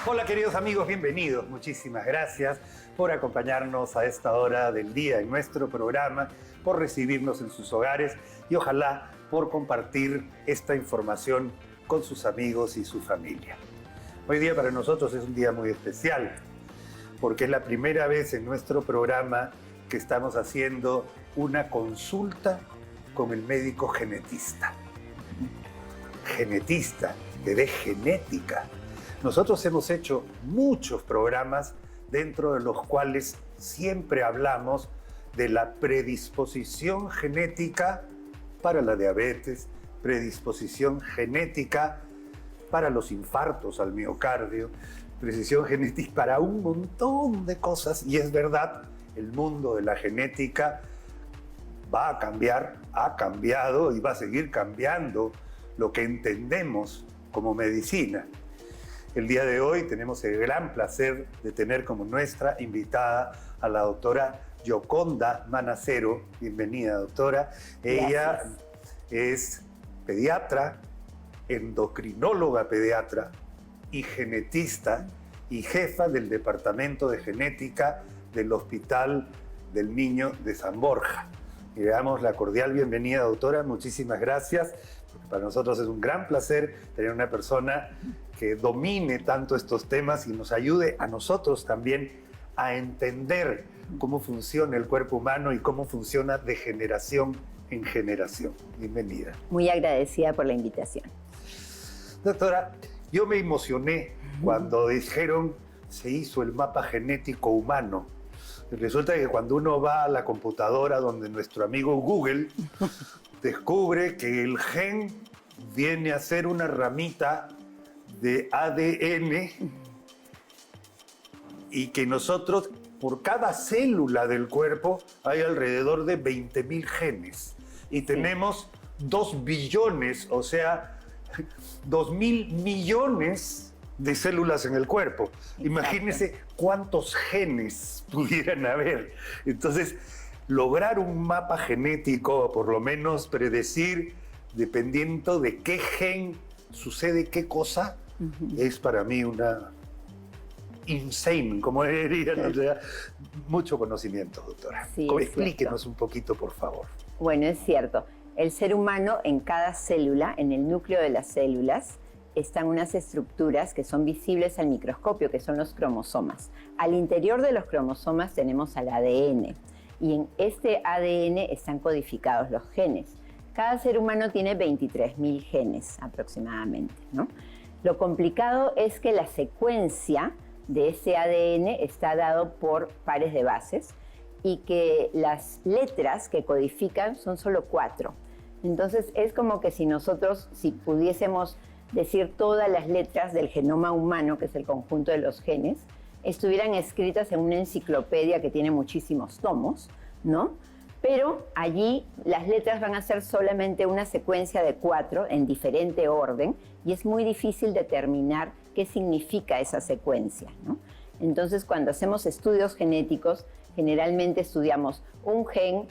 Hola queridos amigos, bienvenidos. Muchísimas gracias por acompañarnos a esta hora del día en nuestro programa, por recibirnos en sus hogares y ojalá por compartir esta información con sus amigos y su familia. Hoy día para nosotros es un día muy especial porque es la primera vez en nuestro programa que estamos haciendo una consulta con el médico genetista. Genetista, que de genética. Nosotros hemos hecho muchos programas dentro de los cuales siempre hablamos de la predisposición genética para la diabetes, predisposición genética para los infartos al miocardio, predisposición genética para un montón de cosas. Y es verdad, el mundo de la genética va a cambiar, ha cambiado y va a seguir cambiando lo que entendemos como medicina. El día de hoy tenemos el gran placer de tener como nuestra invitada a la doctora Yoconda Manacero. Bienvenida, doctora. Gracias. Ella es pediatra, endocrinóloga pediatra y genetista y jefa del Departamento de Genética del Hospital del Niño de San Borja. Y le damos la cordial bienvenida, doctora. Muchísimas gracias. Porque para nosotros es un gran placer tener una persona que domine tanto estos temas y nos ayude a nosotros también a entender cómo funciona el cuerpo humano y cómo funciona de generación en generación. Bienvenida. Muy agradecida por la invitación. Doctora, yo me emocioné cuando dijeron se hizo el mapa genético humano. Resulta que cuando uno va a la computadora donde nuestro amigo Google descubre que el gen viene a ser una ramita de ADN y que nosotros, por cada célula del cuerpo, hay alrededor de 20.000 genes. Y tenemos 2 billones, o sea, 2.000 millones de células en el cuerpo. Exacto. Imagínense cuántos genes pudieran haber. Entonces, lograr un mapa genético, o por lo menos predecir, dependiendo de qué gen sucede qué cosa, es para mí una insane, como dirían, o sea, mucho conocimiento, doctora. Sí, explíquenos un poquito, por favor. Bueno, es cierto. El ser humano, en cada célula, en el núcleo de las células, están unas estructuras que son visibles al microscopio, que son los cromosomas. Al interior de los cromosomas tenemos al ADN, y en este ADN están codificados los genes. Cada ser humano tiene 23.000 genes aproximadamente, ¿no? Lo complicado es que la secuencia de ese ADN está dado por pares de bases y que las letras que codifican son solo 4. Entonces es como que si nosotros, si pudiésemos decir todas las letras del genoma humano, que es el conjunto de los genes, estuvieran escritas en una enciclopedia que tiene muchísimos tomos, ¿no? Pero allí las letras van a ser solamente una secuencia de 4 en diferente orden y es muy difícil determinar qué significa esa secuencia, ¿no? Entonces, cuando hacemos estudios genéticos, generalmente estudiamos un gen,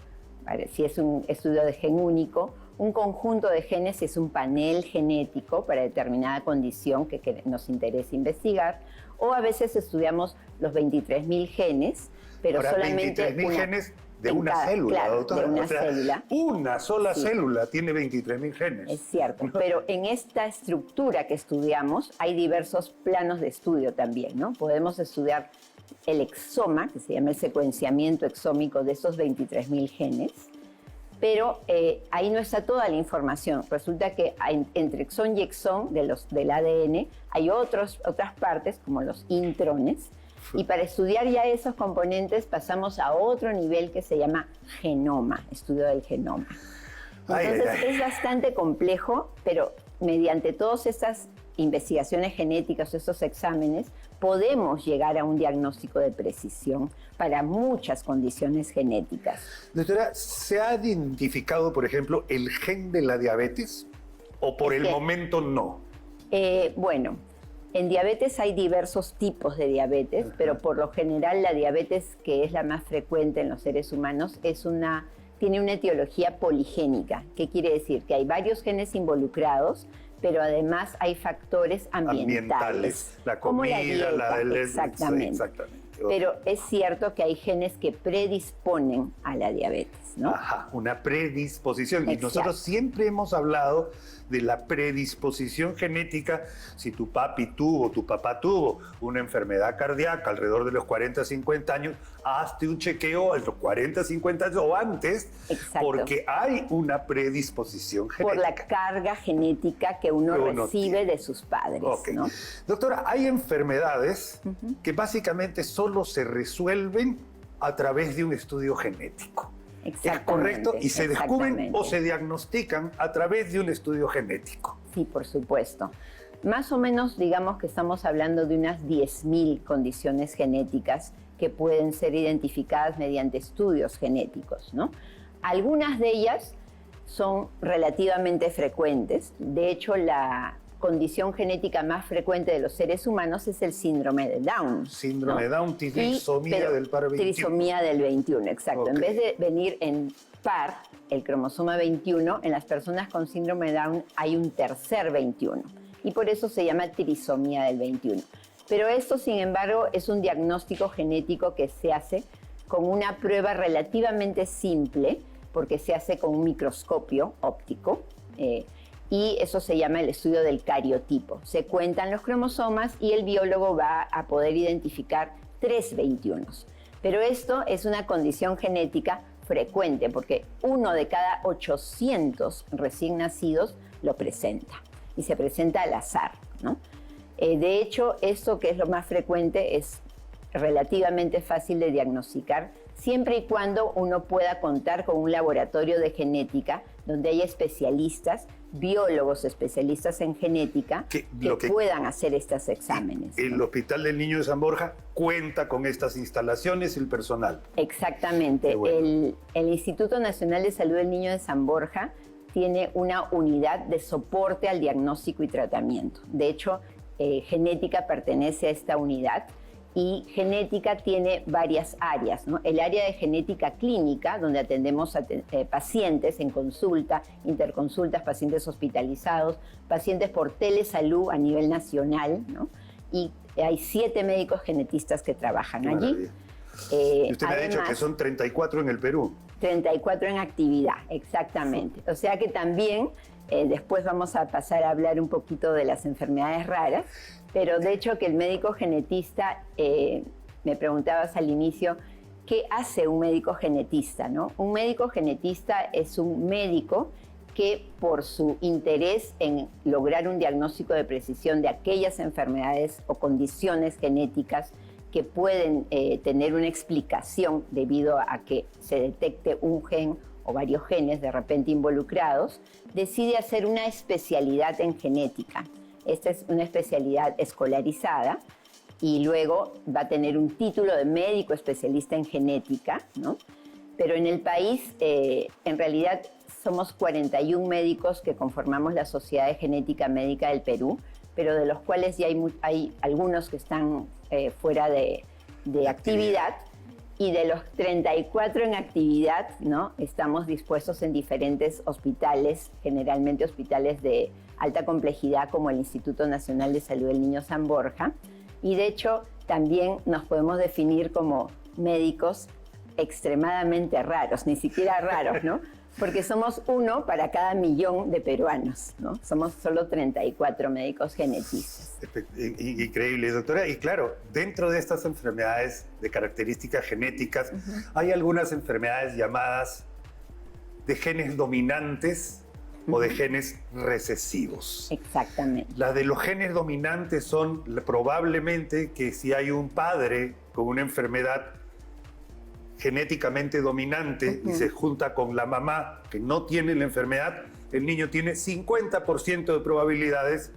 si es un estudio de gen único, un conjunto de genes si es un panel genético para determinada condición que nos interesa investigar, o a veces estudiamos los 23.000 genes, pero ahora, solamente 23.000 genes de una célula, claro, doctora. de una célula. Una sola Sí. célula tiene 23.000 genes. Es cierto, pero en esta estructura que estudiamos hay diversos planos de estudio también, ¿no? Podemos estudiar el exoma, que se llama el secuenciamiento exómico de esos 23.000 genes, pero ahí no está toda la información. Resulta que entre exón y exón del ADN hay otras partes, como los intrones, y para estudiar ya esos componentes pasamos a otro nivel que se llama genoma, estudio del genoma. Entonces es bastante complejo, pero mediante todas estas investigaciones genéticas, estos exámenes, podemos llegar a un diagnóstico de precisión para muchas condiciones genéticas. Doctora, ¿se ha identificado, por ejemplo, el gen de la diabetes? ¿O por el momento no? Bueno, en diabetes hay diversos tipos de diabetes, pero por lo general la diabetes que es la más frecuente en los seres humanos tiene una etiología poligénica. ¿Qué quiere decir? Que hay varios genes involucrados, pero además hay factores ambientales. La como comida, la dieta, exactamente. exactamente. Pero es cierto que hay genes que predisponen a la diabetes, ¿no? Ajá, una predisposición. Exacto. Y nosotros siempre hemos hablado de la predisposición genética. Si tu papi tuvo, tu papá tuvo una enfermedad cardíaca alrededor de los 40, 50 años, hazte un chequeo a los 40, 50 años o antes, Exacto. porque hay una predisposición genética. Por la carga genética que uno recibe tiene de sus padres, Okay. ¿no? Doctora, hay enfermedades que básicamente solo se resuelven a través de un estudio genético. ¿Es correcto? Y se descubren o se diagnostican a través de un estudio genético. Sí, por supuesto. Más o menos, digamos que estamos hablando de unas 10.000 condiciones genéticas que pueden ser identificadas mediante estudios genéticos, ¿no? Algunas de ellas son relativamente frecuentes. De hecho, la condición genética más frecuente de los seres humanos es el síndrome de Down. Síndrome de Down, trisomía del par 21. Trisomía del 21, exacto. Okay. En vez de venir en par, el cromosoma 21, en las personas con síndrome de Down hay un tercer 21. Y por eso se llama trisomía del 21. Pero esto, sin embargo, es un diagnóstico genético que se hace con una prueba relativamente simple, porque se hace con un microscopio óptico, y eso se llama el estudio del cariotipo. Se cuentan los cromosomas y el biólogo va a poder identificar 3 21. Pero esto es una condición genética frecuente, porque 1 de cada 800 recién nacidos lo presenta, y se presenta al azar, ¿no? De hecho, esto que es lo más frecuente es relativamente fácil de diagnosticar, siempre y cuando uno pueda contar con un laboratorio de genética donde haya especialistas, biólogos especialistas en genética que puedan hacer estos exámenes. El Hospital del Niño de San Borja cuenta con estas instalaciones y el personal. Exactamente. Bueno. El Instituto Nacional de Salud del Niño de San Borja tiene una unidad de soporte al diagnóstico y tratamiento. De hecho, genética pertenece a esta unidad. Y genética tiene varias áreas, ¿no? El área de genética clínica, donde atendemos a pacientes en consulta, interconsultas, pacientes hospitalizados, pacientes por telesalud a nivel nacional, ¿no? Y hay 7 médicos genetistas que trabajan allí. Y usted me ha dicho que son 34 en el Perú. 34 en actividad, exactamente. O sea que también, después vamos a pasar a hablar un poquito de las enfermedades raras, pero de hecho que el médico genetista, me preguntabas al inicio, ¿qué hace un médico genetista, ¿no? Un médico genetista es un médico que por su interés en lograr un diagnóstico de precisión de aquellas enfermedades o condiciones genéticas que pueden tener una explicación debido a que se detecte un gen o varios genes de repente involucrados, decide hacer una especialidad en genética. Esta es una especialidad escolarizada y luego va a tener un título de médico especialista en genética, ¿no? Pero en el país, en realidad, somos 41 médicos que conformamos la Sociedad de Genética Médica del Perú, pero de los cuales ya hay algunos que están fuera de actividad, y de los 34 en actividad, ¿no? Estamos dispuestos en diferentes hospitales, generalmente hospitales de alta complejidad como el Instituto Nacional de Salud del Niño San Borja, y de hecho también nos podemos definir como médicos extremadamente raros, ni siquiera raros, ¿no? Porque somos 1 para cada 1.000.000 de peruanos, ¿no? Somos solo 34 médicos genetistas. Increíble, doctora. Y claro, dentro de estas enfermedades de características genéticas, hay algunas enfermedades llamadas de genes dominantes o de genes recesivos. Exactamente. Las de los genes dominantes son probablemente que si hay un padre con una enfermedad genéticamente dominante y se junta con la mamá que no tiene la enfermedad, el niño tiene 50% de probabilidades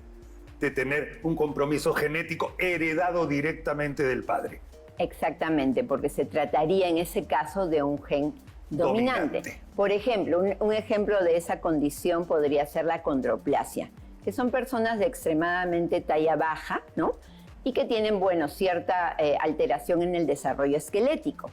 de tener un compromiso genético heredado directamente del padre. Exactamente, porque se trataría en ese caso de un gen dominante. Por ejemplo, un ejemplo de esa condición podría ser la acondroplasia, que son personas de extremadamente talla baja, ¿no? Y que tienen, bueno, cierta alteración en el desarrollo esquelético.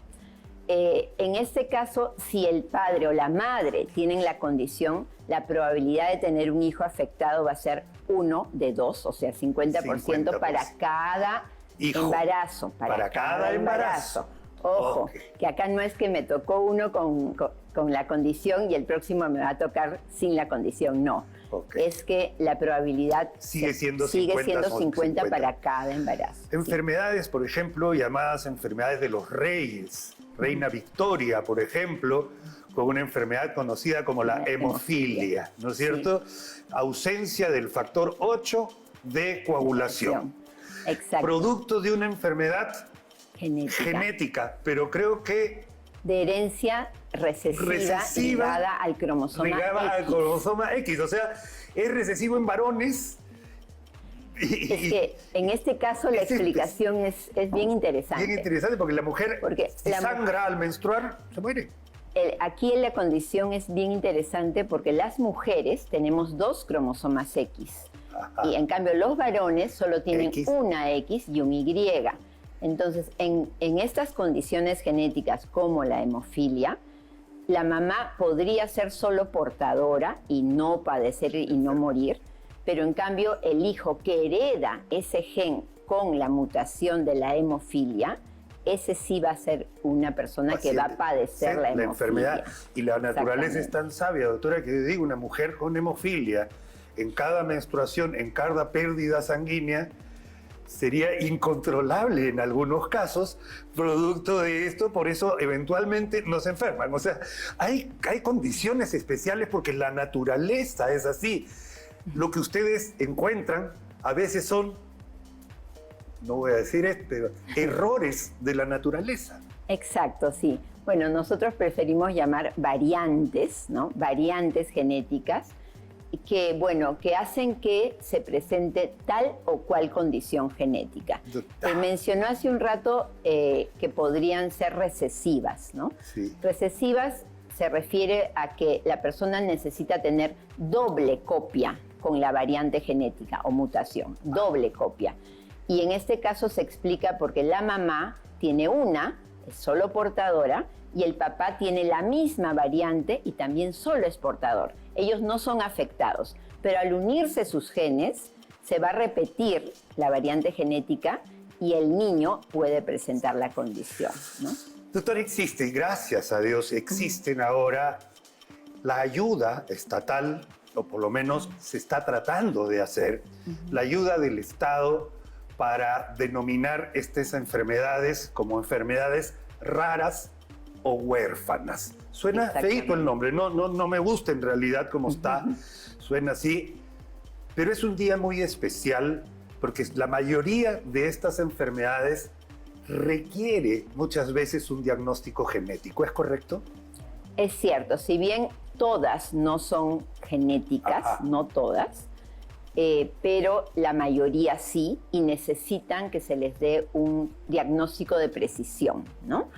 En este caso, si el padre o la madre tienen la condición, la probabilidad de tener un hijo afectado va a ser 1 de 2, o sea, 50% para cada hijo. Embarazo. Para cada embarazo. Ojo, que acá no es que me tocó uno con la condición y el próximo me va a tocar sin la condición, no. Es que la probabilidad sigue siendo 50 para cada embarazo. Enfermedades, por ejemplo, llamadas enfermedades de los reyes. Reina Victoria, por ejemplo, con una enfermedad conocida como la hemofilia, ¿no es cierto? Sí. Ausencia del factor 8 de coagulación. Exacto. Producto de una enfermedad genética, pero creo que de herencia recesiva ligada al cromosoma X. Al cromosoma X, o sea, es recesivo en varones. Es que en este caso la explicación es bien interesante. Bien interesante porque la mujer si sangra al menstruar, se muere. Aquí la condición es bien interesante porque las mujeres tenemos 2 cromosomas X. Ajá. Y en cambio los varones solo tienen una X y un Y. Entonces, en estas condiciones genéticas como la hemofilia, la mamá podría ser solo portadora y no padecer y no morir, pero en cambio el hijo que hereda ese gen con la mutación de la hemofilia, ese sí va a ser una persona que va a padecer la enfermedad. Y la naturaleza es tan sabia, doctora, que digo, una mujer con hemofilia, en cada menstruación, en cada pérdida sanguínea, sería incontrolable en algunos casos, producto de esto, por eso eventualmente nos enferman. O sea, hay condiciones especiales porque la naturaleza es así. Lo que ustedes encuentran a veces son, no voy a decir esto, pero errores de la naturaleza. Exacto, sí. Bueno, nosotros preferimos llamar variantes, ¿no? Variantes genéticas que hacen que se presente tal o cual condición genética. Mencionó hace un rato que podrían ser recesivas, ¿no? Sí. Recesivas se refiere a que la persona necesita tener doble copia con la variante genética o mutación, doble copia. Y en este caso se explica porque la mamá tiene una, es solo portadora, y el papá tiene la misma variante y también solo es portador. Ellos no son afectados, pero al unirse sus genes se va a repetir la variante genética y el niño puede presentar la condición, ¿no? Doctor, existe, gracias a Dios, existen ahora la ayuda estatal, o por lo menos se está tratando de hacer, la ayuda del Estado para denominar estas enfermedades como enfermedades raras o huérfanas. Suena feíto el nombre, no me gusta en realidad como está, suena así, pero es un día muy especial porque la mayoría de estas enfermedades requiere muchas veces un diagnóstico genético, ¿es correcto? Es cierto, si bien todas no son genéticas, no todas, pero la mayoría sí, y necesitan que se les dé un diagnóstico de precisión, ¿no?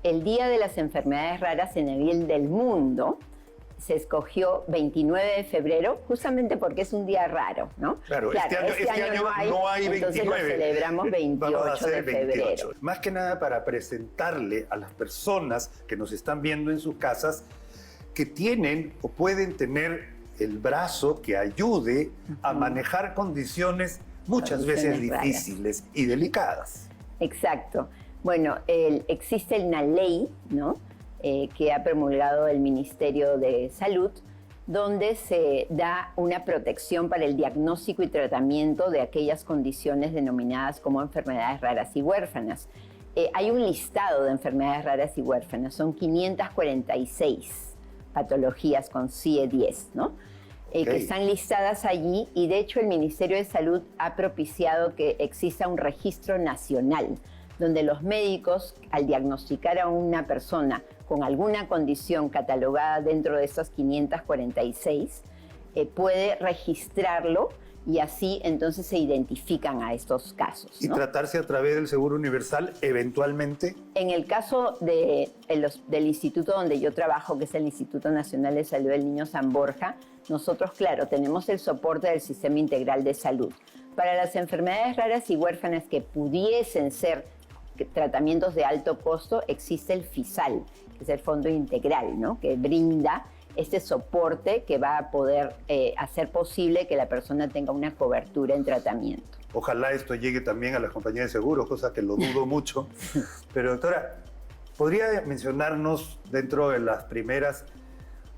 El Día de las Enfermedades Raras en el nivel del mundo se escogió 29 de febrero, justamente porque es un día raro, ¿no? Claro, este año no hay 29. Entonces lo celebramos 28 de febrero. 28. Más que nada para presentarle a las personas que nos están viendo en sus casas que tienen o pueden tener el brazo que ayude a manejar condiciones muchas veces difíciles y delicadas. Exacto. Bueno, existe una ley, ¿no? Que ha promulgado el Ministerio de Salud, donde se da una protección para el diagnóstico y tratamiento de aquellas condiciones denominadas como enfermedades raras y huérfanas. Hay un listado de enfermedades raras y huérfanas, son 546 patologías con CIE-10, ¿no? Que están listadas allí, y de hecho el Ministerio de Salud ha propiciado que exista un registro nacional donde los médicos, al diagnosticar a una persona con alguna condición catalogada dentro de esas 546, puede registrarlo y así entonces se identifican a estos casos, ¿no? ¿Y tratarse a través del Seguro Universal eventualmente? En el caso del instituto donde yo trabajo, que es el Instituto Nacional de Salud del Niño San Borja, nosotros, claro, tenemos el soporte del Sistema Integral de Salud. Para las enfermedades raras y huérfanas que pudiesen ser tratamientos de alto costo, existe el FISAL, que es el Fondo Integral, ¿no? Que brinda este soporte que va a poder hacer posible que la persona tenga una cobertura en tratamiento. Ojalá esto llegue también a las compañías de seguros, cosa que lo dudo mucho. Pero doctora, ¿podría mencionarnos dentro de las primeras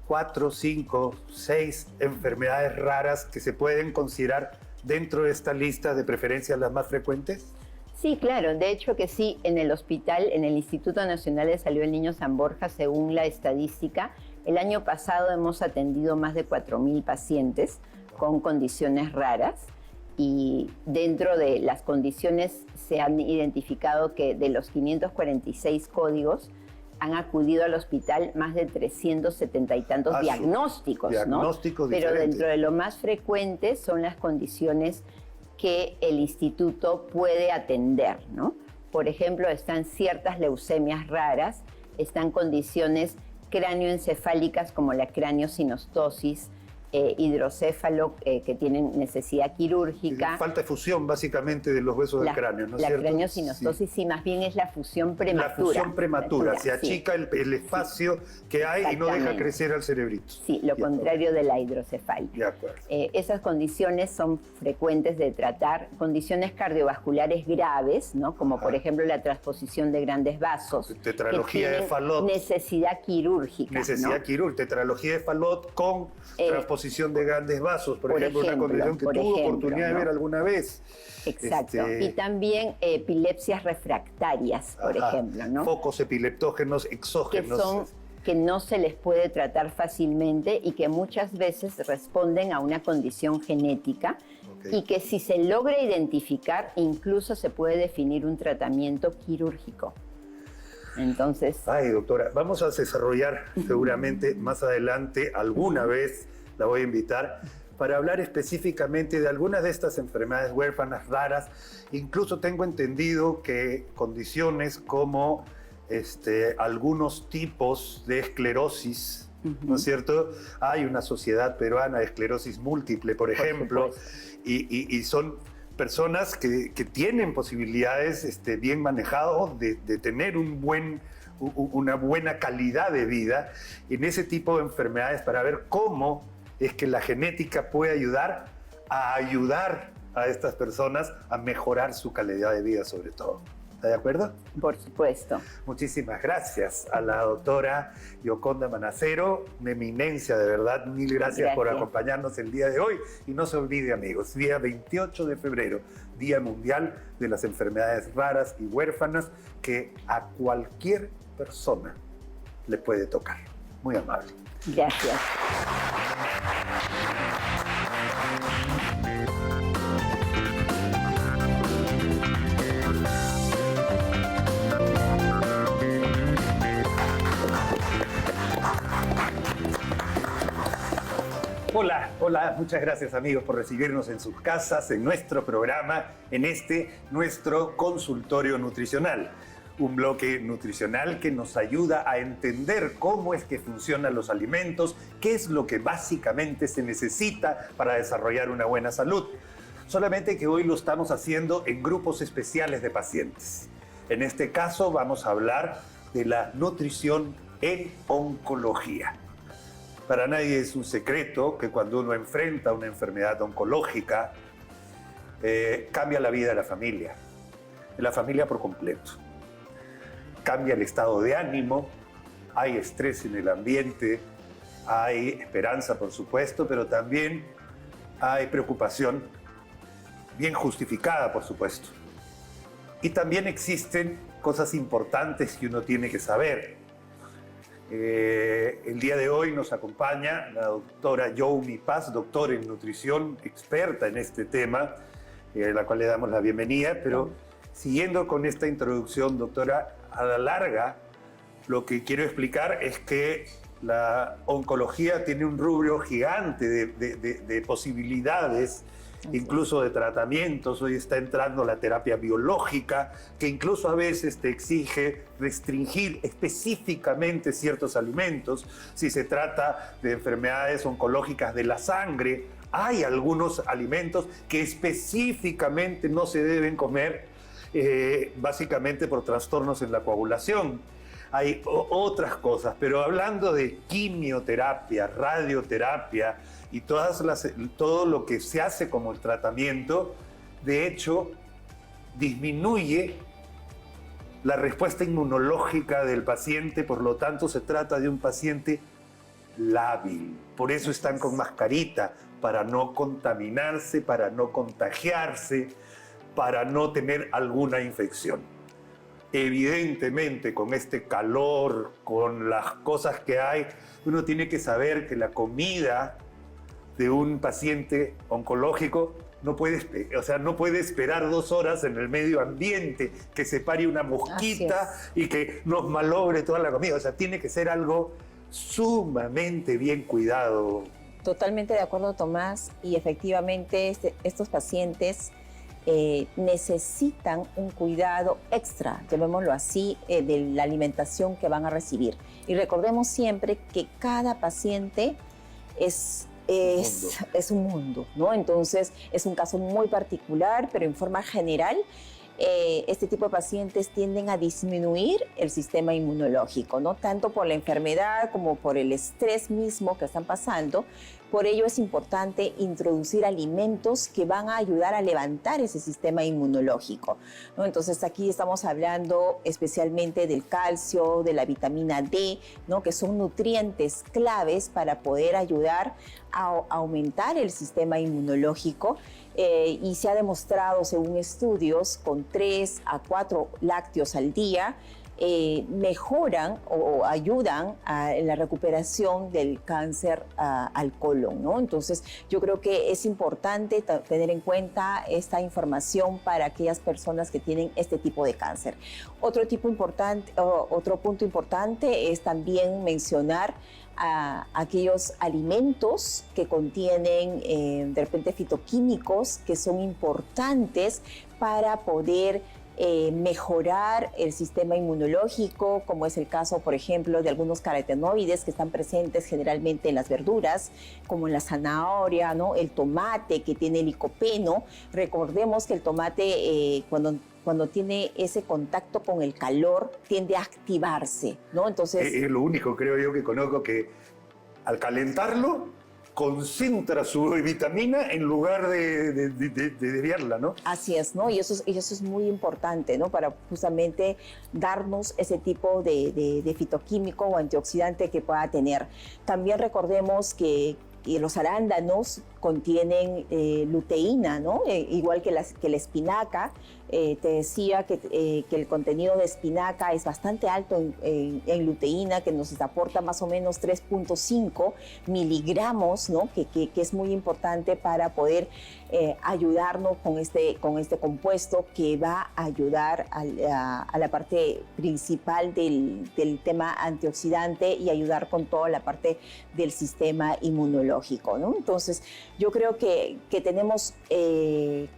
4, 5, 6 enfermedades raras que se pueden considerar dentro de esta lista, de preferencia las más frecuentes? Sí, claro, de hecho que sí, en el hospital, en el Instituto Nacional de Salud del Niño San Borja, según la estadística, el año pasado hemos atendido más de 4.000 pacientes con condiciones raras, y dentro de las condiciones se han identificado que de los 546 códigos han acudido al hospital más de 370 y tantos diagnósticos, diagnósticos, ¿no? Pero diferentes. dentro de lo más frecuente son las condiciones que el instituto puede atender, ¿no? Por ejemplo, están ciertas leucemias raras, están condiciones cráneoencefálicas como la craneosinostosis, hidrocéfalo, que tienen necesidad quirúrgica. Falta de fusión, básicamente, de los huesos del cráneo, ¿no es cierto? La craneosinostosis, sí, más bien es la fusión prematura. La fusión prematura, se achica el espacio que hay y no deja crecer al cerebrito. Sí, lo contrario de la hidrocefalia. De acuerdo. Esas condiciones son frecuentes de tratar. Condiciones cardiovasculares graves, ¿no? Como por ejemplo la transposición de grandes vasos. Tetralogía de Fallot. Necesidad quirúrgica. Necesidad quirúrgica. Tetralogía de Fallot con transposición de grandes vasos, por ejemplo, una condición que tuve oportunidad de ver alguna vez. Exacto. Y también epilepsias refractarias, por ejemplo, ¿no? Focos epileptógenos exógenos. Que no se les puede tratar fácilmente y que muchas veces responden a una condición genética, y que si se logra identificar, incluso se puede definir un tratamiento quirúrgico. Entonces... Ay, doctora, vamos a desarrollar seguramente más adelante, alguna vez la voy a invitar, para hablar específicamente de algunas de estas enfermedades huérfanas raras. Incluso tengo entendido que condiciones como algunos tipos de esclerosis, ¿no es cierto? Hay una sociedad peruana de esclerosis múltiple, por ejemplo, y son personas que tienen posibilidades bien manejadas de tener una buena calidad de vida en ese tipo de enfermedades, para ver cómo es que la genética puede ayudar a estas personas a mejorar su calidad de vida, sobre todo. ¿Está de acuerdo? Por supuesto. Muchísimas gracias a la doctora Yoconda Manacero, una eminencia, de verdad. Mil gracias por acompañarnos el día de hoy. Y no se olvide, amigos, día 28 de febrero, Día Mundial de las Enfermedades Raras y Huérfanas, que a cualquier persona le puede tocar. Muy amable. Gracias. Hola, hola, muchas gracias amigos por recibirnos en sus casas, en nuestro programa, en nuestro consultorio nutricional. Un bloque nutricional que nos ayuda a entender cómo es que funcionan los alimentos, qué es lo que básicamente se necesita para desarrollar una buena salud. Solamente que hoy lo estamos haciendo en grupos especiales de pacientes. En este caso vamos a hablar de la nutrición en oncología. Para nadie es un secreto que cuando uno enfrenta una enfermedad oncológica, cambia la vida de la familia por completo. Cambia el estado de ánimo, hay estrés en el ambiente, hay esperanza, por supuesto, pero también hay preocupación, bien justificada, por supuesto. Y también existen cosas importantes que uno tiene que saber. El día de hoy nos acompaña la doctora Youmi Paz, doctora en nutrición, experta en este tema, a la cual le damos la bienvenida. Pero siguiendo con esta introducción, doctora, a la larga lo que quiero explicar es que la oncología tiene un rubro gigante de posibilidades, incluso de tratamientos. Hoy está entrando la terapia biológica, que incluso a veces te exige restringir específicamente ciertos alimentos. Si se trata de enfermedades oncológicas de la sangre, hay algunos alimentos que específicamente no se deben comer. básicamente por trastornos en la coagulación. Hay otras cosas, pero hablando de quimioterapia, radioterapia y todo lo que se hace como el tratamiento, de hecho, disminuye la respuesta inmunológica del paciente, por lo tanto se trata de un paciente lábil. Por eso están con mascarita, para no contaminarse, para no contagiarse, para no tener alguna infección. Evidentemente, con este calor, con las cosas que hay, uno tiene que saber que la comida de un paciente oncológico no puede esperar 2 horas en el medio ambiente, que se pare una mosquita y que nos malogre toda la comida. O sea, tiene que ser algo sumamente bien cuidado. Totalmente de acuerdo, Tomás, y efectivamente estos pacientes necesitan un cuidado extra, llamémoslo así, de la alimentación que van a recibir. Y recordemos siempre que cada paciente es un mundo, ¿no? Entonces, es un caso muy particular, pero en forma general, este tipo de pacientes tienden a disminuir el sistema inmunológico, ¿no? Tanto por la enfermedad como por el estrés mismo que están pasando. Por ello es importante introducir alimentos que van a ayudar a levantar ese sistema inmunológico, ¿no? Entonces aquí estamos hablando especialmente del calcio, de la vitamina D, ¿no? Que son nutrientes claves para poder ayudar a aumentar el sistema inmunológico. Y se ha demostrado, según estudios, con 3 a 4 lácteos al día, mejoran o ayudan a la recuperación del cáncer al colon, ¿no? Entonces, yo creo que es importante tener en cuenta esta información para aquellas personas que tienen este tipo de cáncer. Otro punto importante es también mencionar a aquellos alimentos que contienen de repente fitoquímicos que son importantes para poder mejorar el sistema inmunológico, como es el caso, por ejemplo, de algunos carotenoides que están presentes generalmente en las verduras, como en la zanahoria, ¿no? El tomate, que tiene licopeno. Recordemos que el tomate, cuando tiene ese contacto con el calor, tiende a activarse, ¿no? Entonces, es lo único, creo yo, que conozco, que al calentarlo concentra su vitamina en lugar de desviarla, ¿no? Así es, ¿no? Y eso es muy importante, ¿no? Para justamente darnos ese tipo de fitoquímico o antioxidante que pueda tener. También recordemos que los arándanos contienen luteína, ¿no? Igual que la espinaca. Te decía que el contenido de espinaca es bastante alto en luteína, que nos aporta más o menos 3.5 miligramos, ¿no? Que es muy importante para poder ayudarnos con este compuesto, que va a ayudar a la parte principal del tema antioxidante y ayudar con toda la parte del sistema inmunológico, ¿no? Entonces, yo creo que tenemos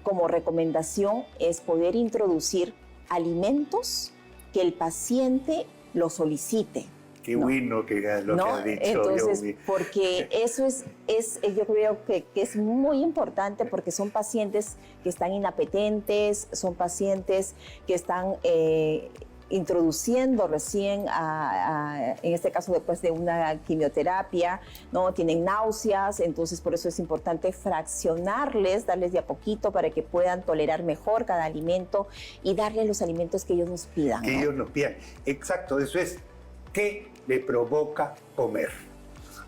como recomendación es poder introducir alimentos que el paciente lo solicite. Qué bueno que lo que has dicho. Entonces, porque eso yo creo que es muy importante, porque son pacientes que están inapetentes, son pacientes que están introduciendo recién, en este caso después de una quimioterapia, ¿no? Tienen náuseas, entonces por eso es importante fraccionarles, darles de a poquito para que puedan tolerar mejor cada alimento y darles los alimentos que ellos nos pidan, ¿no? Que ellos nos pidan. Exacto, eso es. ¿Qué le provoca comer?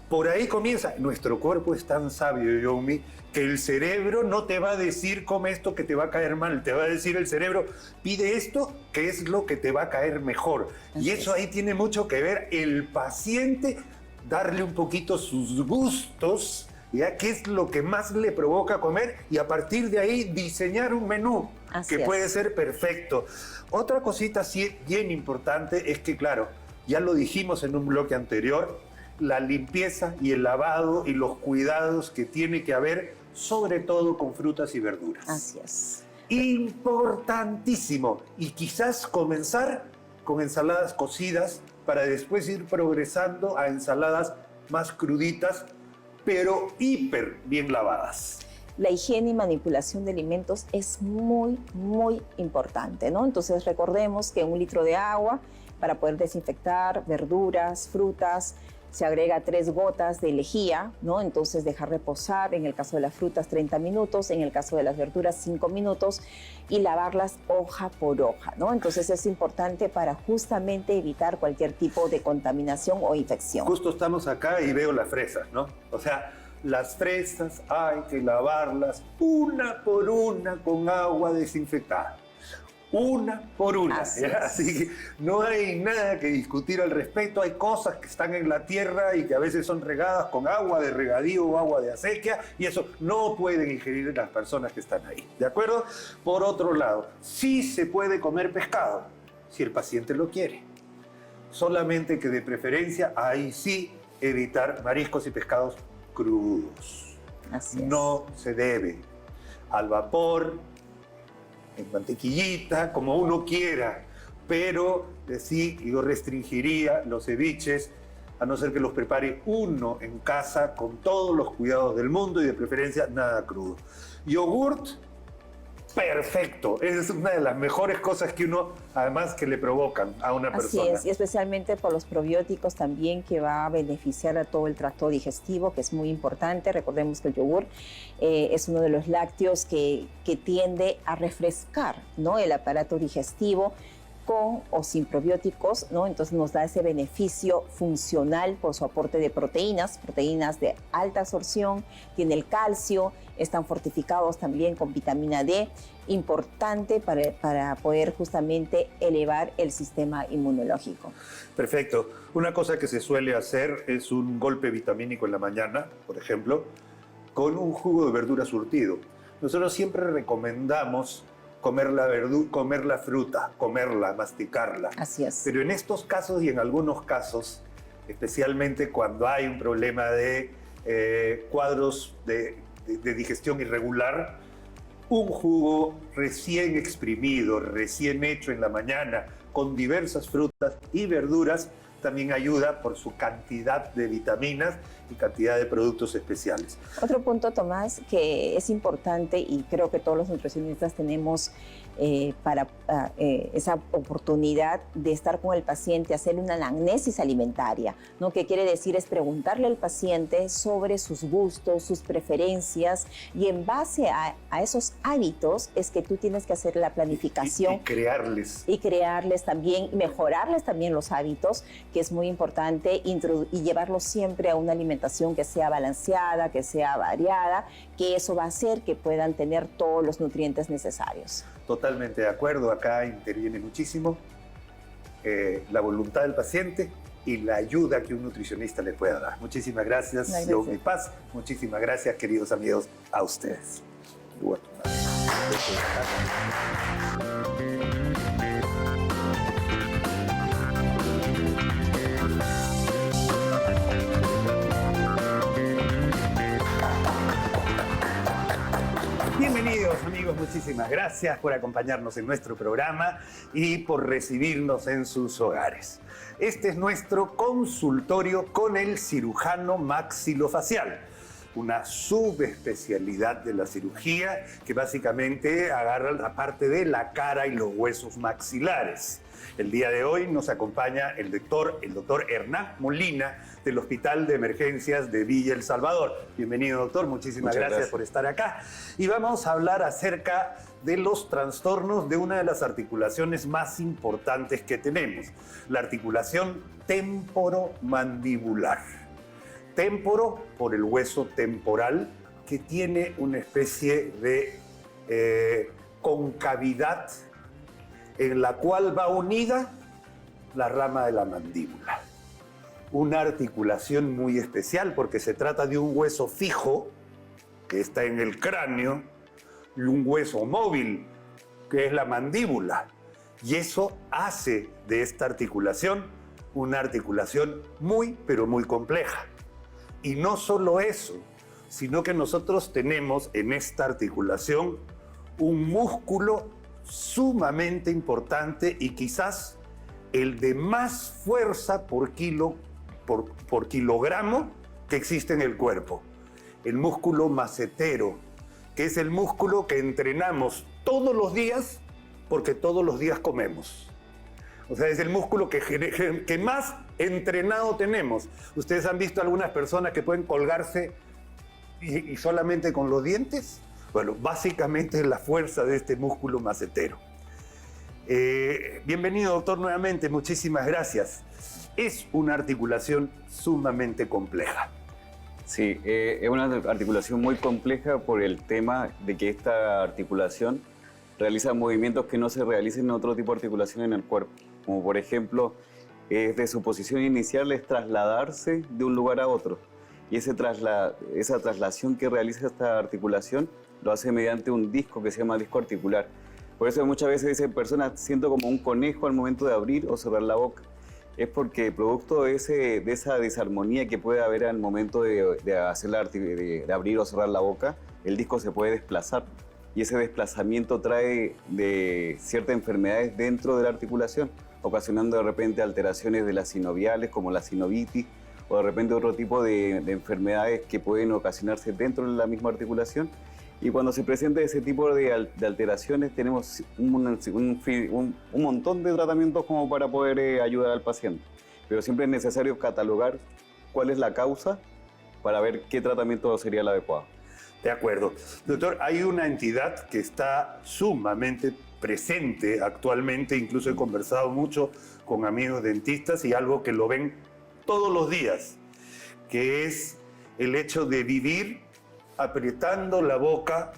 Por ahí comienza. Nuestro cuerpo es tan sabio, Yomi, que el cerebro no te va a decir come esto que te va a caer mal, te va a decir el cerebro pide esto que es lo que te va a caer mejor. Y eso ahí tiene mucho que ver el paciente, darle un poquito sus gustos, ¿ya? ¿Qué es lo que más le provoca comer? Y a partir de ahí diseñar un menú que puede ser perfecto. Otra cosita sí bien importante es que, claro, ya lo dijimos en un bloque anterior, la limpieza y el lavado y los cuidados que tiene que haber, sobre todo con frutas y verduras. Así es. Importantísimo. Y quizás comenzar con ensaladas cocidas para después ir progresando a ensaladas más cruditas, pero hiper bien lavadas. la higiene y manipulación de alimentos es muy, muy importante, ¿no? Entonces recordemos que 1 litro de agua para poder desinfectar verduras, frutas, se agrega 3 gotas de lejía, ¿no? Entonces dejar reposar, en el caso de las frutas 30 minutos, en el caso de las verduras 5 minutos y lavarlas hoja por hoja, ¿no? Entonces es importante para justamente evitar cualquier tipo de contaminación o infección. Justo estamos acá y veo las fresas, ¿no? O sea, las fresas hay que lavarlas una por una con agua desinfectada. Una por una. Así que no hay nada que discutir al respecto. Hay cosas que están en la tierra y que a veces son regadas con agua de regadío o agua de acequia, y eso no pueden ingerir las personas que están ahí. ¿De acuerdo? Por otro lado, sí se puede comer pescado si el paciente lo quiere. Solamente que de preferencia, ahí sí, evitar mariscos y pescados crudos. Así es. No se debe. Al vapor, en mantequillita, como uno quiera, pero sí, yo restringiría los ceviches, a no ser que los prepare uno en casa con todos los cuidados del mundo y de preferencia nada crudo. Yogurt, perfecto, es una de las mejores cosas que uno, además, que le provocan a una persona. Así es, y especialmente por los probióticos también, que va a beneficiar a todo el tracto digestivo, que es muy importante. Recordemos que el yogur es uno de los lácteos que tiende a refrescar, ¿no?, el aparato digestivo, con o sin probióticos, ¿no? Entonces nos da ese beneficio funcional por su aporte de proteínas de alta absorción, tiene el calcio, están fortificados también con vitamina D, importante para poder justamente elevar el sistema inmunológico. Perfecto. Una cosa que se suele hacer es un golpe vitamínico en la mañana, por ejemplo, con un jugo de verdura surtido. Nosotros siempre recomendamos comer la fruta, comerla, masticarla. Así es. Pero en estos casos y en algunos casos, especialmente cuando hay un problema de cuadros de digestión irregular, un jugo recién exprimido, recién hecho en la mañana, con diversas frutas y verduras, también ayuda por su cantidad de vitaminas y cantidad de productos especiales. Otro punto, Tomás, que es importante, y creo que todos los nutricionistas tenemos esa oportunidad de estar con el paciente, hacer una anamnesis alimentaria, ¿no? Que quiere decir es preguntarle al paciente sobre sus gustos, sus preferencias, y en base a esos hábitos es que tú tienes que hacer la planificación. Y crearles. Y crearles también, y mejorarles también los hábitos, que es muy importante, y llevarlos siempre a una alimentación que sea balanceada, que sea variada, que eso va a hacer que puedan tener todos los nutrientes necesarios. Totalmente de acuerdo, acá interviene muchísimo la voluntad del paciente y la ayuda que un nutricionista le pueda dar. Muchísimas gracias, Yomi Paz. Muchísimas gracias, queridos amigos, a ustedes. Bienvenidos, amigos, muchísimas gracias por acompañarnos en nuestro programa y por recibirnos en sus hogares. Este es nuestro consultorio con el cirujano maxilofacial, una subespecialidad de la cirugía que básicamente agarra la parte de la cara y los huesos maxilares. El día de hoy nos acompaña el doctor Hernán Molina del Hospital de Emergencias de Villa El Salvador. Bienvenido, doctor. Muchísimas gracias por estar acá. Y vamos a hablar acerca de los trastornos de una de las articulaciones más importantes que tenemos, la articulación temporomandibular. Temporo por el hueso temporal, que tiene una especie de concavidad en la cual va unida la rama de la mandíbula. Una articulación muy especial porque se trata de un hueso fijo que está en el cráneo y un hueso móvil que es la mandíbula. Y eso hace de esta articulación una articulación muy, pero muy compleja. Y no solo eso, sino que nosotros tenemos en esta articulación un músculo sumamente importante y quizás el de más fuerza por kilogramo que existe en el cuerpo. El músculo macetero, que es el músculo que entrenamos todos los días porque todos los días comemos. O sea, es el músculo que más entrenado tenemos. Ustedes han visto algunas personas que pueden colgarse y solamente con los dientes. Bueno, básicamente es la fuerza de este músculo macetero. Bienvenido, doctor, nuevamente. Muchísimas gracias. Es una articulación sumamente compleja. Sí, es una articulación muy compleja por el tema de que esta articulación realiza movimientos que no se realizan en otro tipo de articulación en el cuerpo. Como por ejemplo, de su posición inicial es trasladarse de un lugar a otro. Y esa traslación que realiza esta articulación lo hace mediante un disco que se llama disco articular. Por eso muchas veces dicen personas, siento como un conejo al momento de abrir o cerrar la boca. Es porque producto de esa desarmonía que puede haber al momento de abrir o cerrar la boca, el disco se puede desplazar. Y ese desplazamiento trae de ciertas enfermedades dentro de la articulación, ocasionando de repente alteraciones de las sinoviales como la sinovitis o de repente otro tipo de enfermedades que pueden ocasionarse dentro de la misma articulación. Y cuando se presenta ese tipo de alteraciones tenemos un montón de tratamientos como para poder ayudar al paciente. Pero siempre es necesario catalogar cuál es la causa para ver qué tratamiento sería el adecuado. De acuerdo. Doctor, hay una entidad que está sumamente presente actualmente, incluso he conversado mucho con amigos dentistas y algo que lo ven todos los días, que es el hecho de vivir apretando la boca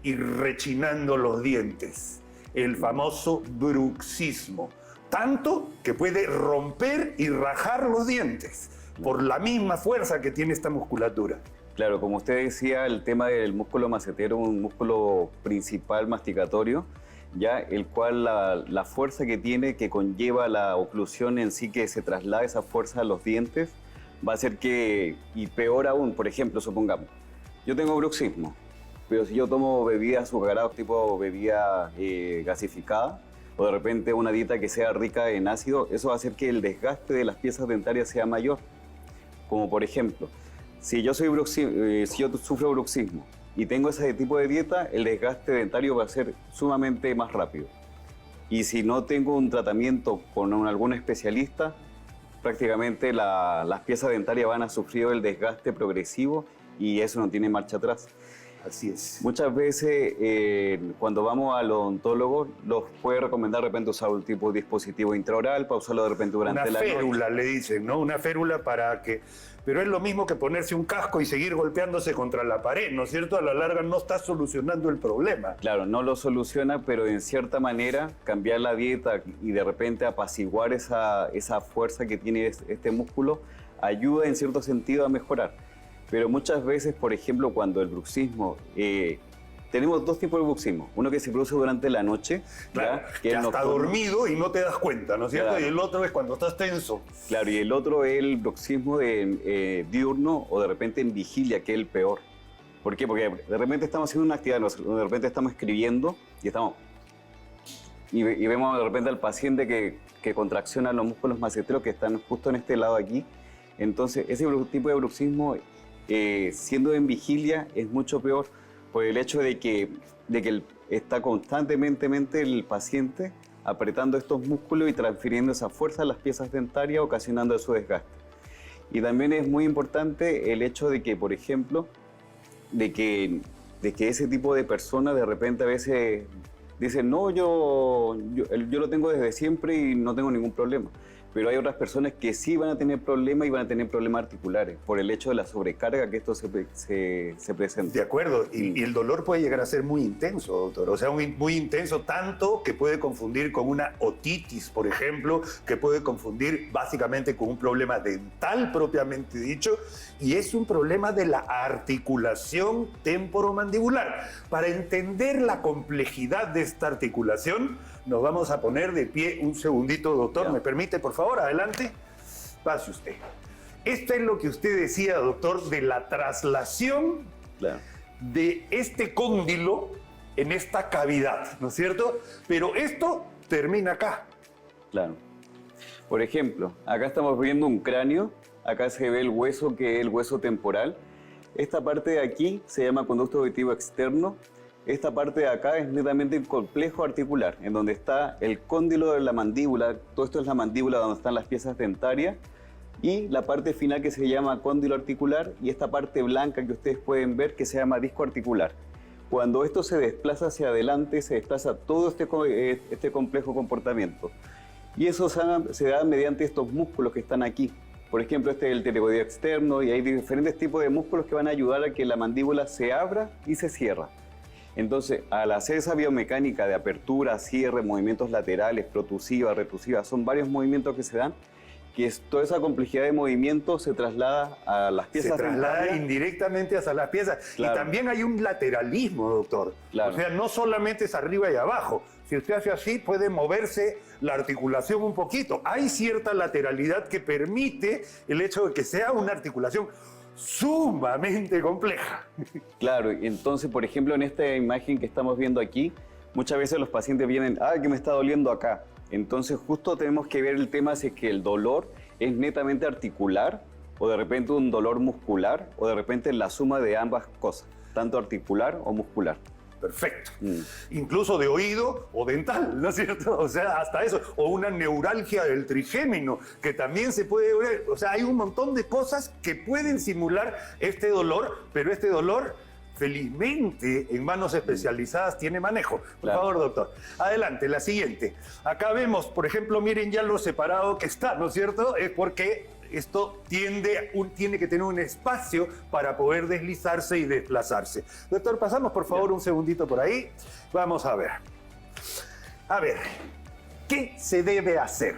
y rechinando los dientes, el famoso bruxismo, tanto que puede romper y rajar los dientes por la misma fuerza que tiene esta musculatura. Claro, como usted decía, el tema del músculo macetero, un músculo principal masticatorio, ya el cual la fuerza que tiene, que conlleva la oclusión en sí, que se traslada esa fuerza a los dientes, va a hacer que, y peor aún, por ejemplo, supongamos, yo tengo bruxismo, pero si yo tomo bebidas azucaradas tipo bebida gasificada, o de repente una dieta que sea rica en ácido, eso va a hacer que el desgaste de las piezas dentarias sea mayor. Como por ejemplo, si yo sufro bruxismo y tengo ese tipo de dieta, el desgaste dentario va a ser sumamente más rápido. Y si no tengo un tratamiento con algún especialista, prácticamente las piezas dentarias van a sufrir el desgaste progresivo y eso no tiene marcha atrás. Así es. Muchas veces cuando vamos al odontólogo los puede recomendar de repente usar un tipo de dispositivo intraoral para usarlo de repente durante la noche. Una férula le dicen, ¿no? Una férula para que... Pero es lo mismo que ponerse un casco y seguir golpeándose contra la pared, ¿no es cierto? A la larga no está solucionando el problema. Claro, no lo soluciona, pero en cierta manera cambiar la dieta y de repente apaciguar esa fuerza que tiene este músculo ayuda en cierto sentido a mejorar. Pero muchas veces, por ejemplo, cuando el bruxismo... tenemos dos tipos de bruxismo. Uno que se produce durante la noche. Claro, que hasta dormido y no te das cuenta, ¿no es cierto? Claro. Y el otro es cuando estás tenso. Claro, y el otro es el bruxismo diurno o de repente en vigilia, que es el peor. ¿Por qué? Porque de repente estamos haciendo una actividad, de repente estamos escribiendo y vemos de repente al paciente que contracciona los músculos maceteros que están justo en este lado aquí. Entonces, ese tipo de bruxismo, siendo en vigilia, es mucho peor por el hecho de que está constantemente el paciente apretando estos músculos y transfiriendo esa fuerza a las piezas dentarias, ocasionando su desgaste. Y también es muy importante el hecho de que, por ejemplo, de que ese tipo de personas de repente a veces dicen, no, yo lo tengo desde siempre y no tengo ningún problema. Pero hay otras personas que sí van a tener problemas y van a tener problemas articulares por el hecho de la sobrecarga que esto se presenta. De acuerdo, y el dolor puede llegar a ser muy intenso, doctor. O sea, muy intenso tanto que puede confundir con una otitis, por ejemplo, que puede confundir básicamente con un problema dental propiamente dicho, y es un problema de la articulación temporomandibular. Para entender la complejidad de esta articulación, nos vamos a poner de pie un segundito, doctor. Ya. ¿Me permite, por favor? Adelante. Pase usted. Esto es lo que usted decía, doctor, de la traslación de este cóndilo en esta cavidad, ¿no es cierto? Pero esto termina acá. Claro. Por ejemplo, acá estamos viendo un cráneo. Acá se ve el hueso, que es el hueso temporal. Esta parte de aquí se llama conducto auditivo externo. Esta parte de acá es netamente un complejo articular, en donde está el cóndilo de la mandíbula. Todo esto es la mandíbula donde están las piezas dentarias. Y la parte final que se llama cóndilo articular, y esta parte blanca que ustedes pueden ver que se llama disco articular. Cuando esto se desplaza hacia adelante, se desplaza todo este complejo comportamiento. Y eso se da mediante estos músculos que están aquí. Por ejemplo, este es el pterygoideo externo, y hay diferentes tipos de músculos que van a ayudar a que la mandíbula se abra y se cierra. Entonces, al hacer esa biomecánica de apertura, cierre, movimientos laterales, protusiva, retusiva, son varios movimientos que se dan, que toda esa complejidad de movimientos se traslada a las piezas. Se traslada dentarias indirectamente hacia las piezas. Claro. Y también hay un lateralismo, doctor. Claro. O sea, no solamente es arriba y abajo. Si usted hace así, puede moverse la articulación un poquito. Hay cierta lateralidad que permite el hecho de que sea una articulación sumamente compleja. Claro, y entonces, por ejemplo, en esta imagen que estamos viendo aquí, muchas veces los pacientes vienen, que me está doliendo acá. Entonces, justo tenemos que ver el tema si es que el dolor es netamente articular, o de repente un dolor muscular, o de repente la suma de ambas cosas, tanto articular o muscular. Perfecto. Incluso de oído o dental, ¿no es cierto? O sea, hasta eso. O una neuralgia del trigémino, que también se puede ver. O sea, hay un montón de cosas que pueden simular este dolor, pero este dolor, felizmente, en manos especializadas tiene manejo. Por Claro. favor, doctor. Adelante, la siguiente. Acá vemos, por ejemplo, miren ya lo separado que está, ¿no es cierto? Es porque esto tiene que tener un espacio para poder deslizarse y desplazarse. Doctor, pasamos por favor un segundito por ahí. Vamos a ver. A ver, ¿qué se debe hacer?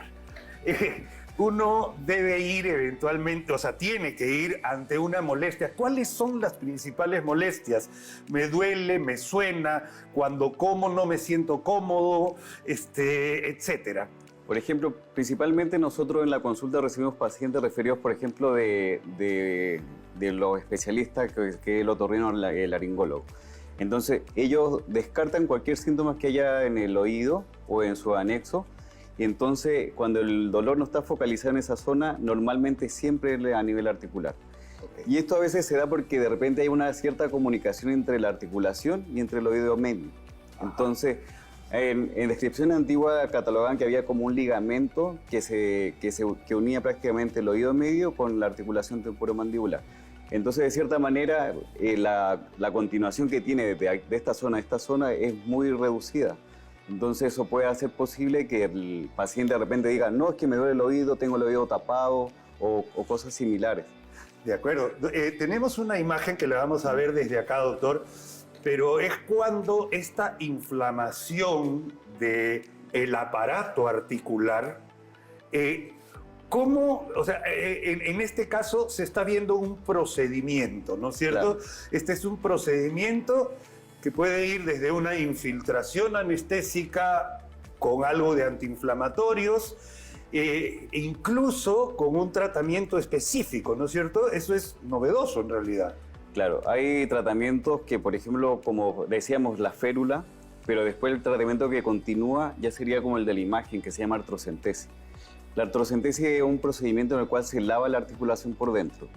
Uno debe ir eventualmente, o sea, tiene que ir ante una molestia. ¿Cuáles son las principales molestias? Me duele, me suena, cuando como no me siento cómodo, etcétera. Por ejemplo, principalmente nosotros en la consulta recibimos pacientes referidos, por ejemplo, de los especialistas que es el otorrino, el laringólogo. Entonces, ellos descartan cualquier síntoma que haya en el oído o en su anexo. Y entonces, cuando el dolor no está focalizado en esa zona, normalmente siempre es a nivel articular. Okay. Y esto a veces se da porque de repente hay una cierta comunicación entre la articulación y entre el oído medio. Entonces, en descripciones antiguas catalogaban que había como un ligamento que unía prácticamente el oído medio con la articulación temporomandibular. Entonces, de cierta manera, la continuación que tiene de esta zona a esta zona es muy reducida. Entonces, eso puede hacer posible que el paciente de repente diga, no, es que me duele el oído, tengo el oído tapado o cosas similares. De acuerdo. Tenemos una imagen que le vamos a ver desde acá, doctor, pero es cuando esta inflamación del aparato articular, ¿cómo? O sea, en este caso se está viendo un procedimiento, ¿no es cierto? Claro. Este es un procedimiento que puede ir desde una infiltración anestésica con algo de antiinflamatorios, incluso con un tratamiento específico, ¿no es cierto? Eso es novedoso en realidad. Claro, hay tratamientos que, por ejemplo, como decíamos, la férula, pero después el tratamiento que continúa ya sería como el de la imagen, que se llama artrocentesis. La artrocentesis es un procedimiento en el cual se lava la articulación por dentro.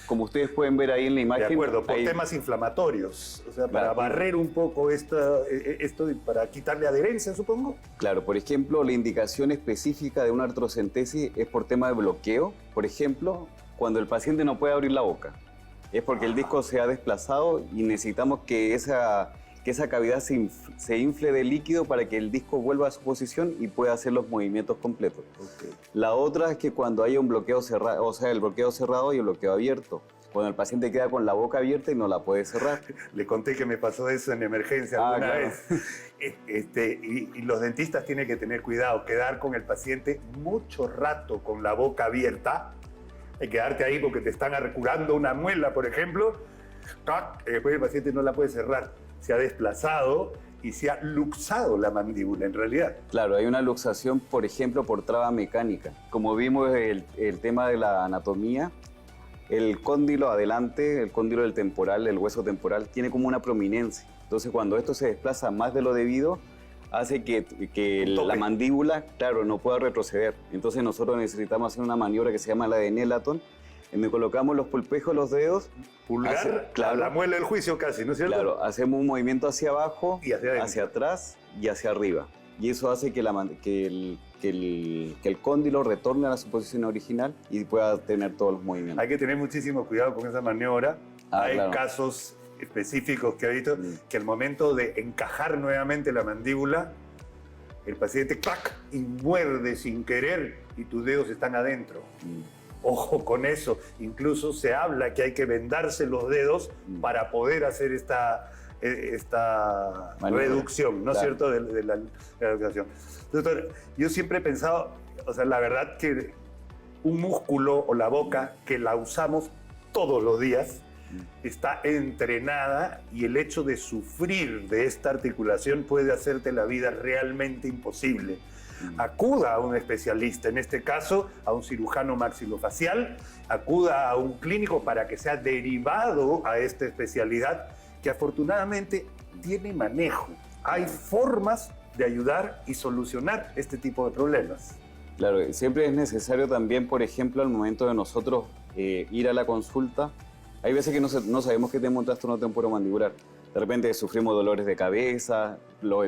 Como ustedes pueden ver ahí en la imagen... De acuerdo, por temas inflamatorios, o sea, para barrer un poco esto, para quitarle adherencia, supongo. Claro, por ejemplo, la indicación específica de una artrocentesis es por tema de bloqueo. Por ejemplo, cuando el paciente no puede abrir la boca. Es porque el disco se ha desplazado y necesitamos que esa cavidad se infle de líquido para que el disco vuelva a su posición y pueda hacer los movimientos completos. Okay. La otra es que cuando haya un bloqueo cerrado, o sea, el bloqueo cerrado y el bloqueo abierto. Cuando el paciente queda con la boca abierta y no la puede cerrar. Le conté que me pasó eso en emergencia alguna vez. Y los dentistas tienen que tener cuidado, quedar con el paciente mucho rato con la boca abierta. Hay que quedarte ahí porque te están curando una muela, por ejemplo. Después el paciente no la puede cerrar. Se ha desplazado y se ha luxado la mandíbula, en realidad. Claro, hay una luxación, por ejemplo, por traba mecánica. Como vimos el tema de la anatomía, el cóndilo adelante, el cóndilo del temporal, el hueso temporal, tiene como una prominencia. Entonces, cuando esto se desplaza más de lo debido, hace que la mandíbula, claro, no pueda retroceder. Entonces nosotros necesitamos hacer una maniobra que se llama la de Nelaton, donde colocamos los pulpejos de los dedos. Pulgar, claro, la muela del juicio casi, ¿no es cierto? Claro, hacemos un movimiento hacia abajo, Y hacia adentro. hacia atrás y hacia arriba. Y eso hace que, el cóndilo retorne a su posición original y pueda tener todos los movimientos. Hay que tener muchísimo cuidado con esa maniobra. Hay Claro. casos específicos que he visto que al momento de encajar nuevamente la mandíbula, el paciente ¡clac! Y muerde sin querer y tus dedos están adentro. Ojo con eso. Incluso se habla que hay que vendarse los dedos para poder hacer esta Maniobra. reducción, ¿no es Claro. cierto?, de la reducción. Doctor, yo siempre he pensado, o sea, la verdad que un músculo o la boca que la usamos todos los días está entrenada y el hecho de sufrir de esta articulación puede hacerte la vida realmente imposible. Acuda a un especialista, en este caso a un cirujano maxilofacial, acuda a un clínico para que sea derivado a esta especialidad que afortunadamente tiene manejo. Hay formas de ayudar y solucionar este tipo de problemas. Claro, siempre es necesario también, por ejemplo, al momento de nosotros ir a la consulta, hay veces que no sabemos que tenemos un trastorno temporomandibular. De repente sufrimos dolores de cabeza,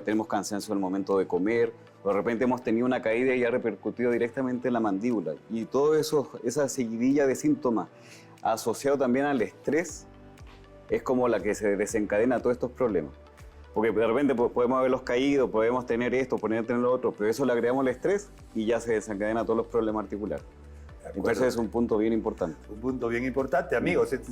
tenemos cansancio al momento de comer, o de repente hemos tenido una caída y ha repercutido directamente en la mandíbula. Y todo eso, esa seguidilla de síntomas asociado también al estrés, es como la que se desencadena todos estos problemas. Porque de repente podemos haberlos caído, podemos tener esto, tener lo otro, pero eso le agregamos el estrés y ya se desencadena todos los problemas articulares. Entonces es un punto bien importante. Un punto bien importante, amigos. Esta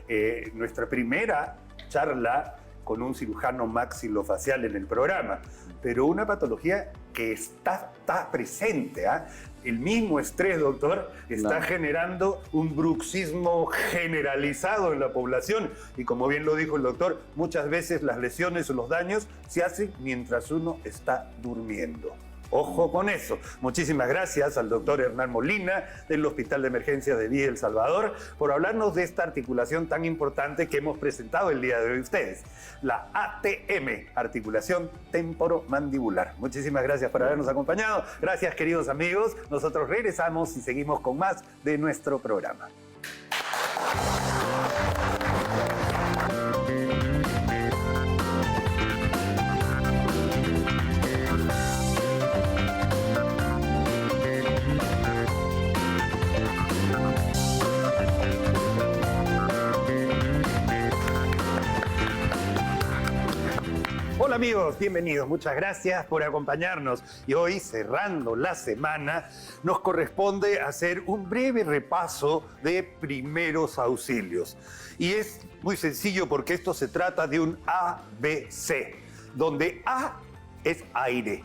es nuestra primera charla con un cirujano maxilofacial en el programa, pero una patología que está presente. El mismo estrés, doctor, está generando un bruxismo generalizado en la población y como bien lo dijo el doctor, muchas veces las lesiones o los daños se hacen mientras uno está durmiendo. Ojo con eso. Muchísimas gracias al doctor Hernán Molina del Hospital de Emergencias de Villa El Salvador por hablarnos de esta articulación tan importante que hemos presentado el día de hoy ustedes, la ATM, articulación temporomandibular. Muchísimas gracias por habernos acompañado. Gracias, queridos amigos. Nosotros regresamos y seguimos con más de nuestro programa. Hola amigos, bienvenidos, muchas gracias por acompañarnos y hoy, cerrando la semana, nos corresponde hacer un breve repaso de primeros auxilios. Y es muy sencillo porque esto se trata de un ABC, donde A es aire,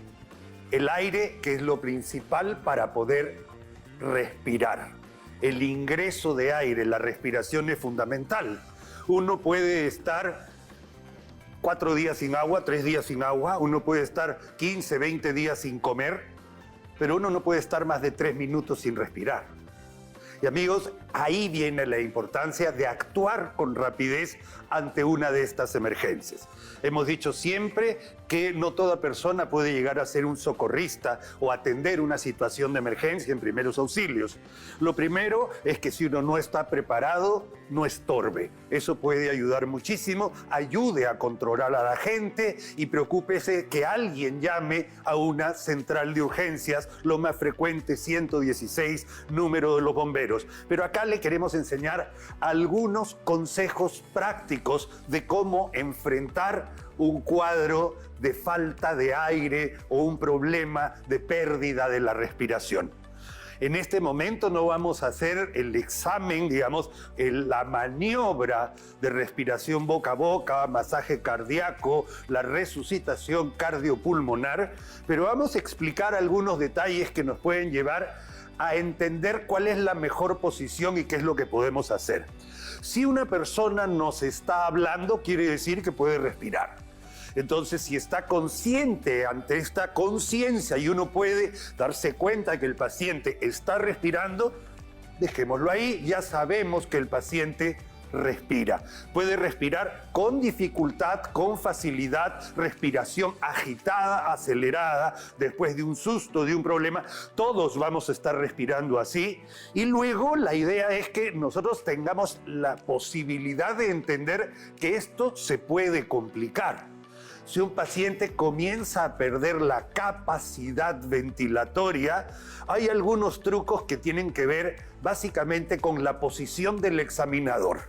el aire que es lo principal para poder respirar. El ingreso de aire, la respiración es fundamental. Uno puede estar 4 días sin agua, 3 días sin agua, uno puede estar 15, 20 días sin comer, pero uno no puede estar más de 3 minutos sin respirar. Y amigos, ahí viene la importancia de actuar con rapidez ante una de estas emergencias. Hemos dicho siempre que no toda persona puede llegar a ser un socorrista o atender una situación de emergencia en primeros auxilios. Lo primero es que si uno no está preparado, no estorbe. Eso puede ayudar muchísimo, ayude a controlar a la gente y preocúpese que alguien llame a una central de urgencias, lo más frecuente 116, número de los bomberos. Pero acá le queremos enseñar algunos consejos prácticos de cómo enfrentar un cuadro de falta de aire o un problema de pérdida de la respiración. En este momento no vamos a hacer el examen, digamos, la maniobra de respiración boca a boca, masaje cardíaco, la resucitación cardiopulmonar, pero vamos a explicar algunos detalles que nos pueden llevar a entender cuál es la mejor posición y qué es lo que podemos hacer. Si una persona nos está hablando, quiere decir que puede respirar. Entonces, si está consciente ante esta conciencia y uno puede darse cuenta que el paciente está respirando, dejémoslo ahí, ya sabemos que el paciente respira. Puede respirar con dificultad, con facilidad, respiración agitada, acelerada, después de un susto, de un problema. Todos vamos a estar respirando así. Y luego la idea es que nosotros tengamos la posibilidad de entender que esto se puede complicar. Si un paciente comienza a perder la capacidad ventilatoria, hay algunos trucos que tienen que ver básicamente con la posición del examinador.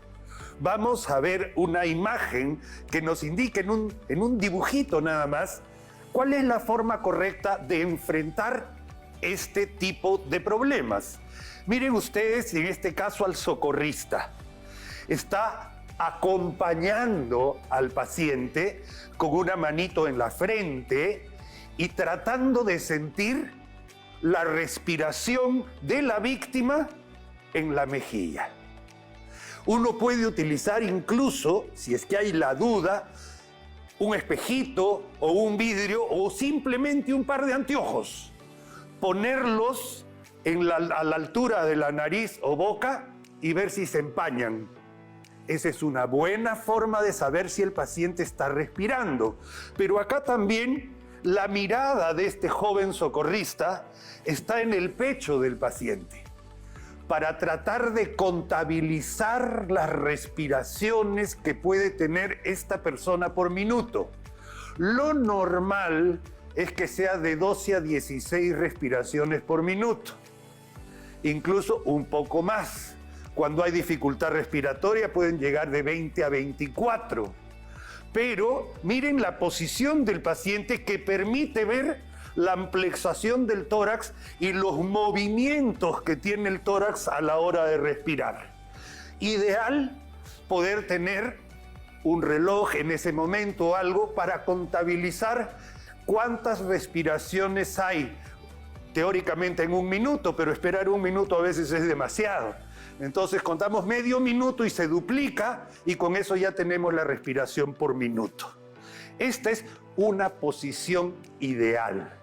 Vamos a ver una imagen que nos indique en un dibujito nada más cuál es la forma correcta de enfrentar este tipo de problemas. Miren ustedes, en este caso, al socorrista. Está acompañando al paciente con una manito en la frente y tratando de sentir la respiración de la víctima en la mejilla. Uno puede utilizar incluso, si es que hay la duda, un espejito o un vidrio o simplemente un par de anteojos. Ponerlos a la altura de la nariz o boca y ver si se empañan. Esa es una buena forma de saber si el paciente está respirando. Pero acá también la mirada de este joven socorrista está en el pecho del paciente para tratar de contabilizar las respiraciones que puede tener esta persona por minuto. Lo normal es que sea de 12 a 16 respiraciones por minuto, incluso un poco más. Cuando hay dificultad respiratoria pueden llegar de 20 a 24. Pero miren la posición del paciente que permite ver la amplexación del tórax y los movimientos que tiene el tórax a la hora de respirar. Ideal poder tener un reloj en ese momento o algo para contabilizar cuántas respiraciones hay teóricamente en un minuto, pero esperar un minuto a veces es demasiado. Entonces contamos medio minuto y se duplica y con eso ya tenemos la respiración por minuto. Esta es una posición ideal.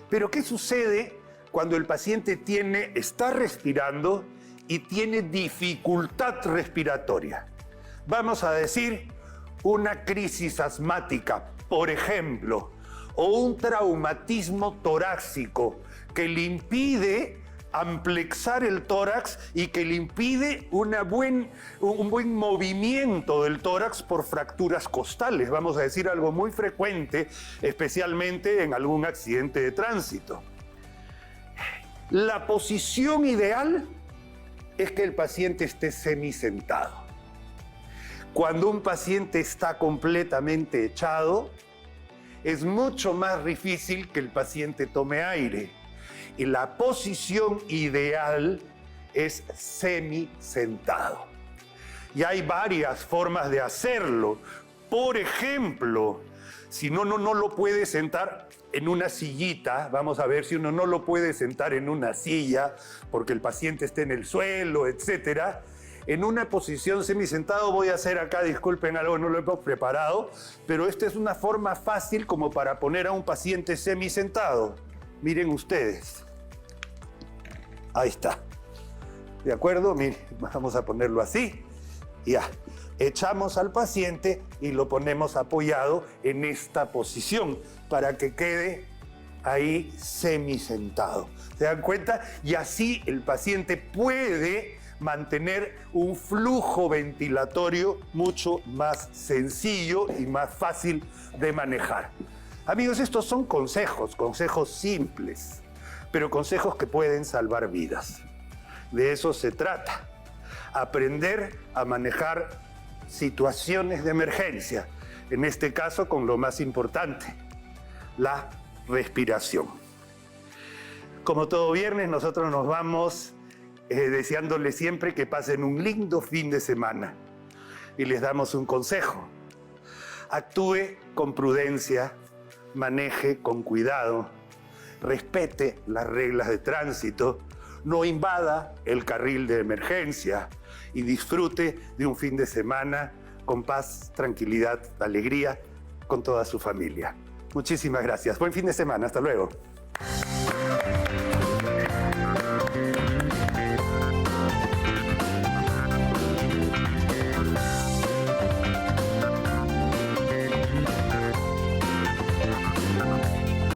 Pero ¿qué sucede cuando el paciente está respirando y tiene dificultad respiratoria? Vamos a decir una crisis asmática, por ejemplo, o un traumatismo torácico que le impide amplexar el tórax y que le impide un buen movimiento del tórax por fracturas costales. Vamos a decir algo muy frecuente, especialmente en algún accidente de tránsito. La posición ideal es que el paciente esté semisentado. Cuando un paciente está completamente echado, es mucho más difícil que el paciente tome aire. Y la posición ideal es semisentado. Y hay varias formas de hacerlo. Por ejemplo, si uno no lo puede sentar en una sillita, vamos a ver si uno no lo puede sentar en una silla porque el paciente esté en el suelo, etcétera. En una posición semisentado voy a hacer acá, disculpen algo, no lo he preparado, pero esta es una forma fácil como para poner a un paciente semisentado. Miren ustedes. Ahí está. ¿De acuerdo? Miren, vamos a ponerlo así. Ya. Echamos al paciente y lo ponemos apoyado en esta posición para que quede ahí semisentado. ¿Se dan cuenta? Y así el paciente puede mantener un flujo ventilatorio mucho más sencillo y más fácil de manejar. Amigos, estos son consejos simples, pero consejos que pueden salvar vidas. De eso se trata. Aprender a manejar situaciones de emergencia, en este caso con lo más importante, la respiración. Como todo viernes, nosotros nos vamos deseándoles siempre que pasen un lindo fin de semana y les damos un consejo. Actúe con prudencia, maneje con cuidado, respete las reglas de tránsito, no invada el carril de emergencia y disfrute de un fin de semana con paz, tranquilidad, alegría con toda su familia. Muchísimas gracias. Buen fin de semana. Hasta luego.